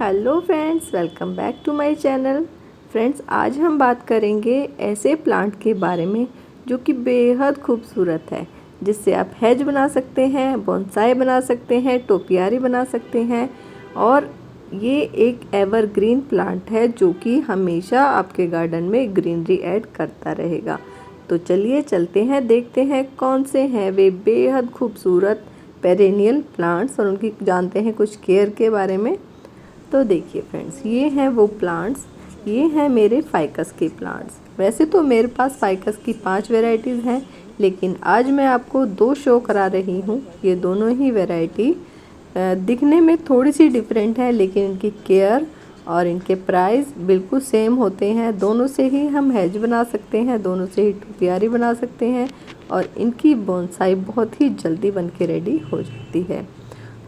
Hello friends, welcome back to my channel. Friends, आज हम बात करेंगे ऐसे प्लांट के बारे में जो कि बेहद खूबसूरत है, जिससे आप हेज बना सकते हैं, बोनसाई बना सकते हैं, टोपियारी बना सकते हैं। और ये एक एवरग्रीन प्लांट है जो कि हमेशा आपके गार्डन में ग्रीनरी ऐड करता रहेगा। तो चलिए चलते हैं, देखते हैं कौन से हैं वे बेहद खूबसूरत पेरेनियल प्लांट्स और उनकी जानते हैं कुछ केयर के बारे में। तो देखिए फ्रेंड्स, ये हैं वो प्लांट्स, ये हैं मेरे फाइकस के प्लांट्स। वैसे तो मेरे पास फाइकस की 5 वैरायटीज़ हैं, लेकिन आज मैं आपको 2 शो करा रही हूँ। ये दोनों ही वैरायटी दिखने में थोड़ी सी डिफरेंट है, लेकिन इनकी केयर और इनके प्राइस बिल्कुल सेम होते हैं। दोनों से ही हम हेज बना सकते हैं, दोनों से ही टोपियारी बना सकते हैं और इनकी बोनसाई बहुत ही जल्दी बन के रेडी हो जाती है।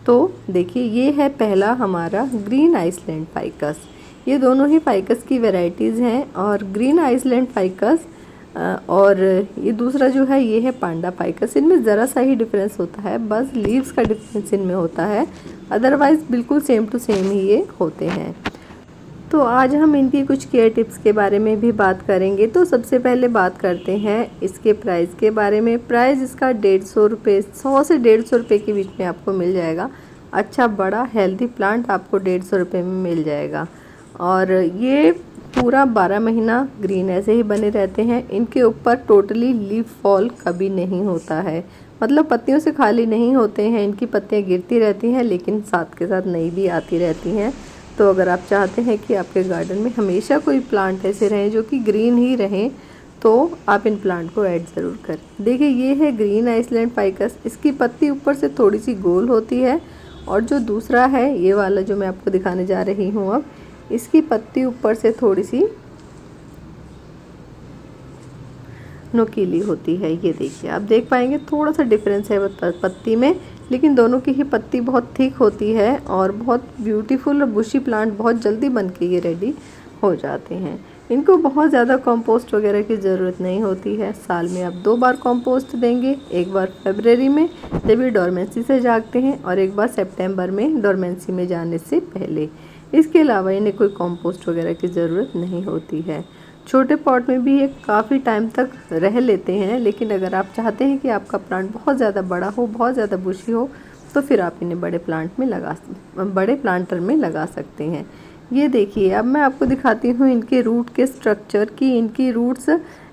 तो देखिए, ये है पहला हमारा ग्रीन आइसलैंड फाइकस। ये दोनों ही फाइकस की वैरायटीज़ हैं और ग्रीन आइसलैंड फाइकस और ये दूसरा जो है ये है पांडा फाइकस। इनमें ज़रा सा ही डिफरेंस होता है, बस लीव्स का डिफरेंस इनमें होता है, अदरवाइज़ बिल्कुल सेम टू सेम ही ये होते हैं। तो आज हम इनकी कुछ केयर टिप्स के बारे में भी बात करेंगे। तो सबसे पहले बात करते हैं इसके प्राइस के बारे में। प्राइस इसका 150 रुपये, 100 से 150 रुपये के बीच में आपको मिल जाएगा। अच्छा बड़ा हेल्दी प्लांट आपको 150 रुपये में मिल जाएगा। और ये पूरा 12 महीना ग्रीन ऐसे ही बने रहते हैं। इनके ऊपर टोटली लीफ फॉल कभी नहीं होता है, मतलब पत्तियों से खाली नहीं होते हैं। इनकी पत्तियाँ गिरती रहती हैं, लेकिन साथ के साथ नई भी आती रहती हैं। तो अगर आप चाहते हैं कि आपके गार्डन में हमेशा कोई प्लांट ऐसे रहें जो कि ग्रीन ही रहें, तो आप इन प्लांट को ऐड ज़रूर करें। देखिए, ये है ग्रीन आइसलैंड फाइकस। इसकी पत्ती ऊपर से थोड़ी सी गोल होती है, और जो दूसरा है ये वाला जो मैं आपको दिखाने जा रही हूँ अब, इसकी पत्ती ऊपर से थोड़ी सी नुकीली होती है। ये देखिए, आप देख पाएंगे थोड़ा सा डिफरेंस है पत्ती में, लेकिन दोनों की ही पत्ती बहुत थिक होती है और बहुत ब्यूटीफुल और बुशी प्लांट बहुत जल्दी बन के ये रेडी हो जाते हैं। इनको बहुत ज़्यादा कंपोस्ट वगैरह की ज़रूरत नहीं होती है। साल में आप 2 बार कंपोस्ट देंगे, एक बार फरवरी में जब ये डोरमेंसी से जागते हैं और एक बार सितंबर में डोरमेंसी में जाने से पहले। इसके अलावा इन्हें कोई कंपोस्ट वगैरह की ज़रूरत नहीं होती है। छोटे पॉट में भी ये काफ़ी टाइम तक रह लेते हैं, लेकिन अगर आप चाहते हैं कि आपका प्लांट बहुत ज़्यादा बड़ा हो, बहुत ज़्यादा बुशी हो, तो फिर आप इन्हें बड़े प्लांटर में लगा सकते हैं। ये देखिए, अब मैं आपको दिखाती हूँ इनके रूट के स्ट्रक्चर की। इनकी रूट्स,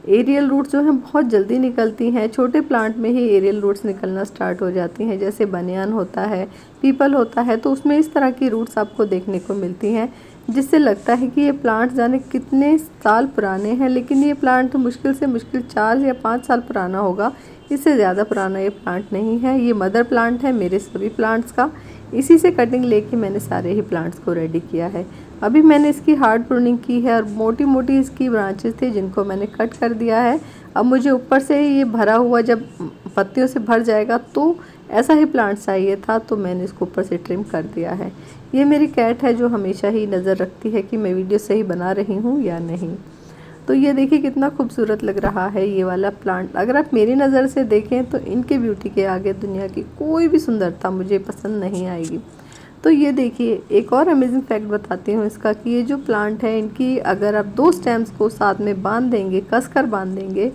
एरियल रूट्स जो हैं बहुत जल्दी निकलती हैं। छोटे प्लांट में ही एरियल रूट्स निकलना स्टार्ट हो जाती हैं। जैसे बनियान होता है, पीपल होता है, तो उसमें इस तरह की रूट्स आपको देखने को मिलती हैं, जिससे लगता है कि ये प्लांट जाने कितने साल पुराने हैं। लेकिन ये प्लांट मुश्किल से मुश्किल 4 या 5 साल पुराना होगा, इससे ज़्यादा पुराना ये प्लांट नहीं है। ये मदर प्लांट है मेरे सभी प्लांट्स का। इसी से कटिंग लेके मैंने सारे ही प्लांट्स को रेडी किया है। अभी मैंने इसकी हार्ड प्रूनिंग की है और मोटी मोटी इसकी ब्रांचेस थी जिनको मैंने कट कर दिया है। अब मुझे ऊपर से ये भरा हुआ जब पत्तियों से भर जाएगा तो ऐसा ही प्लांट चाहिए था, तो मैंने इसको ऊपर से ट्रिम कर दिया है। ये मेरी कैट है जो हमेशा ही नज़र रखती है कि मैं वीडियो सही बना रही हूँ या नहीं। तो ये देखिए कितना खूबसूरत लग रहा है ये वाला प्लांट। अगर आप मेरी नज़र से देखें तो इनके ब्यूटी के आगे दुनिया की कोई भी सुंदरता मुझे पसंद नहीं आएगी। तो ये देखिए, एक और अमेजिंग फैक्ट बताती हूँ इसका, कि ये जो प्लांट है इनकी अगर आप 2 स्टेम्स को साथ में बांध देंगे, कसकर बांध देंगे,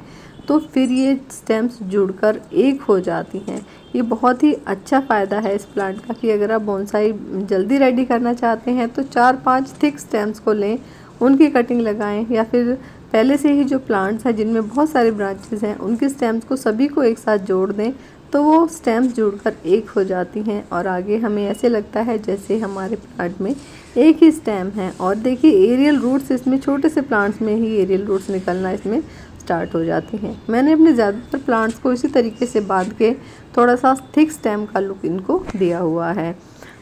तो फिर ये स्टेम्स जुड़कर एक हो जाती हैं। ये बहुत ही अच्छा फ़ायदा है इस प्लांट का, कि अगर आप बोनसाई जल्दी रेडी करना चाहते हैं तो 4-5 थिक स्टेम्स को लें, उनकी कटिंग लगाएं, या फिर पहले से ही जो प्लांट्स हैं जिनमें बहुत सारे ब्रांचेस हैं उनके स्टेम्स को सभी को एक साथ जोड़ दें, तो वो स्टेम्स जुड़कर एक हो जाती हैं और आगे हमें ऐसे लगता है जैसे हमारे प्लांट में एक ही स्टेम है। और देखिए, एरियल रूट्स इसमें, छोटे से प्लांट्स में ही एरियल रूट्स निकलना इसमें स्टार्ट हो जाती हैं। मैंने अपने ज़्यादातर प्लांट्स को इसी तरीके से बांध के थोड़ा सा थिक स्टेम का लुक इनको दिया हुआ है।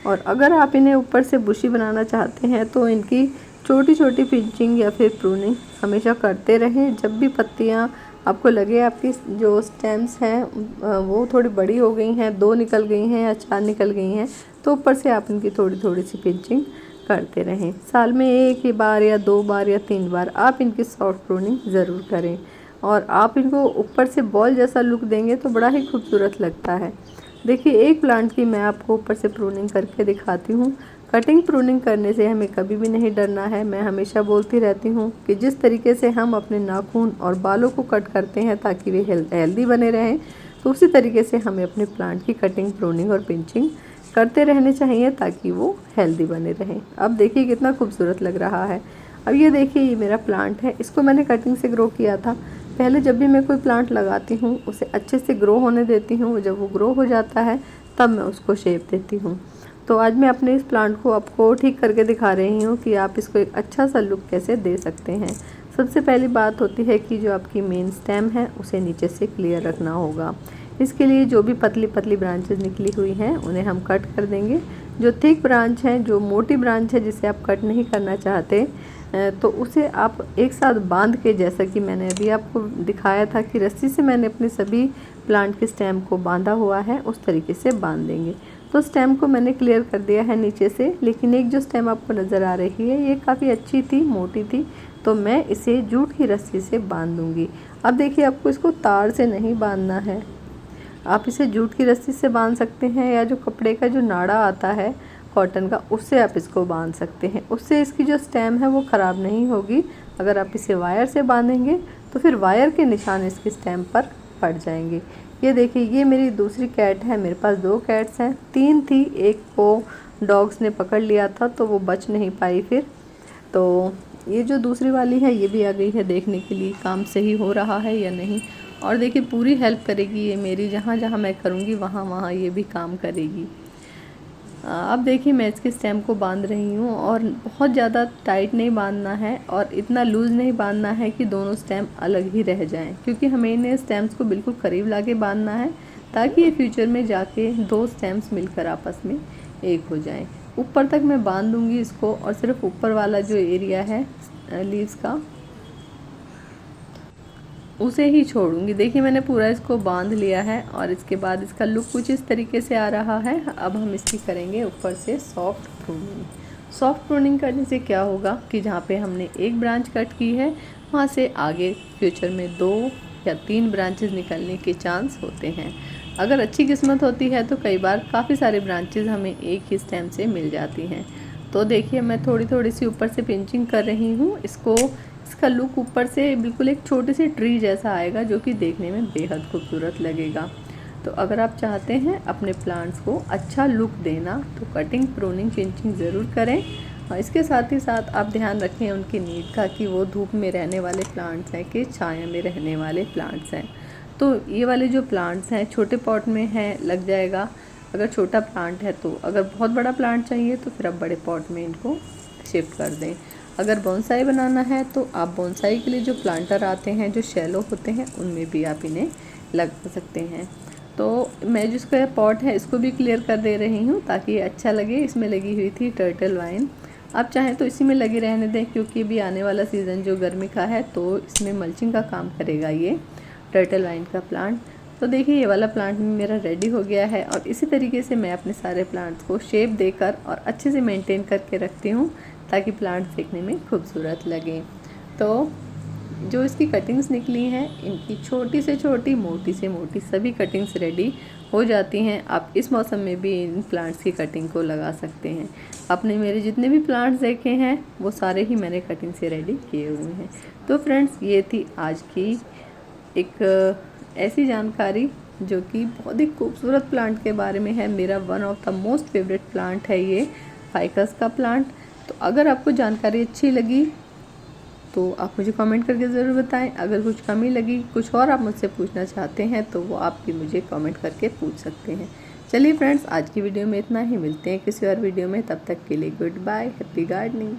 और अगर आप इन्हें ऊपर से बुशी बनाना चाहते हैं तो इनकी छोटी छोटी पिंचिंग या फिर प्रूनिंग हमेशा करते रहें। जब भी पत्तियाँ आपको लगे आपकी जो स्टेम्स हैं वो थोड़ी बड़ी हो गई हैं, 2 निकल गई हैं या 4 निकल गई हैं, तो ऊपर से आप इनकी थोड़ी थोड़ी सी पिंचिंग करते रहें। साल में 1 ही बार या 2 बार या 3 बार आप इनकी सॉफ्ट प्रूनिंग ज़रूर करें, और आप इनको ऊपर से बॉल जैसा लुक देंगे तो बड़ा ही खूबसूरत लगता है। देखिए, एक प्लांट की मैं आपको ऊपर से प्रूनिंग करके दिखाती हूँ। कटिंग प्रूनिंग करने से हमें कभी भी नहीं डरना है। मैं हमेशा बोलती रहती हूँ कि जिस तरीके से हम अपने नाखून और बालों को कट करते हैं ताकि वे हेल्दी बने रहें, तो उसी तरीके से हमें अपने प्लांट की कटिंग प्रूनिंग और पिंचिंग करते रहने चाहिए ताकि वो हेल्दी बने रहें। अब देखिए कितना खूबसूरत लग रहा है। अब ये देखिए, ये मेरा प्लांट है, इसको मैंने कटिंग से ग्रो किया था। पहले जब भी मैं कोई प्लांट लगाती हूँ उसे अच्छे से ग्रो होने देती हूँ। जब वो ग्रो हो जाता है तब मैं उसको शेप देती हूँ। तो आज मैं अपने इस प्लांट को आपको ठीक करके दिखा रही हूँ कि आप इसको एक अच्छा सा लुक कैसे दे सकते हैं। सबसे पहली बात होती है कि जो आपकी मेन स्टेम है उसे नीचे से क्लियर रखना होगा। इसके लिए जो भी पतली पतली ब्रांचेस निकली हुई हैं उन्हें हम कट कर देंगे। जो थिक ब्रांच है, जो मोटी ब्रांच है जिसे आप कट नहीं करना चाहते, तो उसे आप एक साथ बांध के, जैसा कि मैंने अभी आपको दिखाया था कि रस्सी से मैंने अपने सभी प्लांट के स्टेम को बांधा हुआ है, उस तरीके से बांध देंगे। तो स्टेम को मैंने क्लियर कर दिया है नीचे से, लेकिन एक जो स्टेम आपको नज़र आ रही है ये काफ़ी अच्छी थी, मोटी थी, तो मैं इसे जूट की रस्सी से बांध दूँगी। अब देखिए, आपको इसको तार से नहीं बांधना है, आप इसे जूट की रस्सी से बांध सकते हैं, या जो कपड़े का जो नाड़ा आता है कॉटन का, उससे आप इसको बांध सकते हैं। उससे इसकी जो स्टेम है वो ख़राब नहीं होगी। अगर आप इसे वायर से बांधेंगे तो फिर वायर के निशान इसकी स्टेम पर पड़ जाएंगे। ये देखिए, ये मेरी दूसरी कैट है। मेरे पास 2 कैट्स हैं, 3 थी, एक को डॉग्स ने पकड़ लिया था तो वो बच नहीं पाई फिर। तो ये जो दूसरी वाली है ये भी आ गई है देखने के लिए काम सही हो रहा है या नहीं। और देखिए, पूरी हेल्प करेगी ये मेरी, जहाँ जहाँ मैं करूँगी वहाँ वहाँ ये भी काम करेगी। अब देखिए, मैं इसके स्टेम को बांध रही हूँ, और बहुत ज़्यादा टाइट नहीं बांधना है और इतना लूज़ नहीं बांधना है कि दोनों स्टेम अलग ही रह जाएं, क्योंकि हमें इन्हें स्टेम्स को बिल्कुल करीब लाके बांधना है ताकि ये फ्यूचर में जाके 2 स्टेम्स मिलकर आपस में एक हो जाएं। ऊपर तक मैं बांध दूँगी इसको, और सिर्फ ऊपर वाला जो एरिया है लीव्स का उसे ही छोड़ूंगी। देखिए, मैंने पूरा इसको बांध लिया है, और इसके बाद इसका लुक कुछ इस तरीके से आ रहा है। अब हम इसकी करेंगे ऊपर से सॉफ्ट प्रूनिंग। सॉफ्ट प्रूनिंग करने से क्या होगा कि जहाँ पे हमने एक ब्रांच कट की है वहाँ से आगे फ्यूचर में 2 या 3 ब्रांचेस निकलने के चांस होते हैं। अगर अच्छी किस्मत होती है तो कई बार काफ़ी सारे ब्रांचेस हमें एक ही स्टेम से मिल जाती हैं। तो देखिए, मैं थोड़ी थोड़ी सी ऊपर से पिंचिंग कर रही हूँ इसको। इसका लुक ऊपर से बिल्कुल एक छोटे से ट्री जैसा आएगा, जो कि देखने में बेहद खूबसूरत लगेगा। तो अगर आप चाहते हैं अपने प्लांट्स को अच्छा लुक देना तो कटिंग, प्रूनिंग, पिंचिंग ज़रूर करें। और इसके साथ ही साथ आप ध्यान रखें उनकी नीड का कि वो धूप में रहने वाले प्लांट्स हैं कि छाया में रहने वाले प्लांट्स हैं। तो ये वाले जो प्लांट्स हैं छोटे पॉट में हैं, लग जाएगा अगर छोटा प्लांट है तो। अगर बहुत बड़ा प्लांट चाहिए तो फिर आप बड़े पॉट में इनको शिफ्ट कर दें। अगर बोनसाई बनाना है तो आप बोनसाई के लिए जो प्लांटर आते हैं जो शैलो होते हैं उनमें भी आप इन्हें लगा सकते हैं। तो मैं जिसका पॉट है इसको भी क्लियर कर दे रही हूँ ताकि ये अच्छा लगे। इसमें लगी हुई थी टर्टल वाइन, आप चाहें तो इसी में लगे रहने दें, क्योंकि अभी आने वाला सीज़न जो गर्मी का है तो इसमें मल्चिंग का काम करेगा ये टर्टल वाइन का प्लांट। तो देखिए, ये वाला प्लांट मेरा रेडी हो गया है, और इसी तरीके से मैं अपने सारे प्लांट्स को शेप देकर और अच्छे से मेंटेन करके रखती हूँ ताकि प्लांट्स देखने में खूबसूरत लगें। तो जो इसकी कटिंग्स निकली हैं, इनकी छोटी से छोटी, मोटी से मोटी सभी कटिंग्स रेडी हो जाती हैं। आप इस मौसम में भी इन प्लांट्स की कटिंग को लगा सकते हैं। आपने मेरे जितने भी प्लांट्स देखे हैं वो सारे ही मैंने कटिंग से रेडी किए हुए हैं। तो फ्रेंड्स, ये थी आज की एक ऐसी जानकारी जो कि बहुत ही खूबसूरत प्लांट के बारे में है। मेरा one of the most favourite plant है ये फाइकस का प्लांट। तो अगर आपको जानकारी अच्छी लगी तो आप मुझे कमेंट करके ज़रूर बताएं। अगर कुछ कमी लगी, कुछ और आप मुझसे पूछना चाहते हैं तो वो आप भी मुझे कमेंट करके पूछ सकते हैं। चलिए फ्रेंड्स, आज की वीडियो में इतना ही। मिलते हैं किसी और वीडियो में, तब तक के लिए गुड बाय, हैप्पी गार्डनिंग।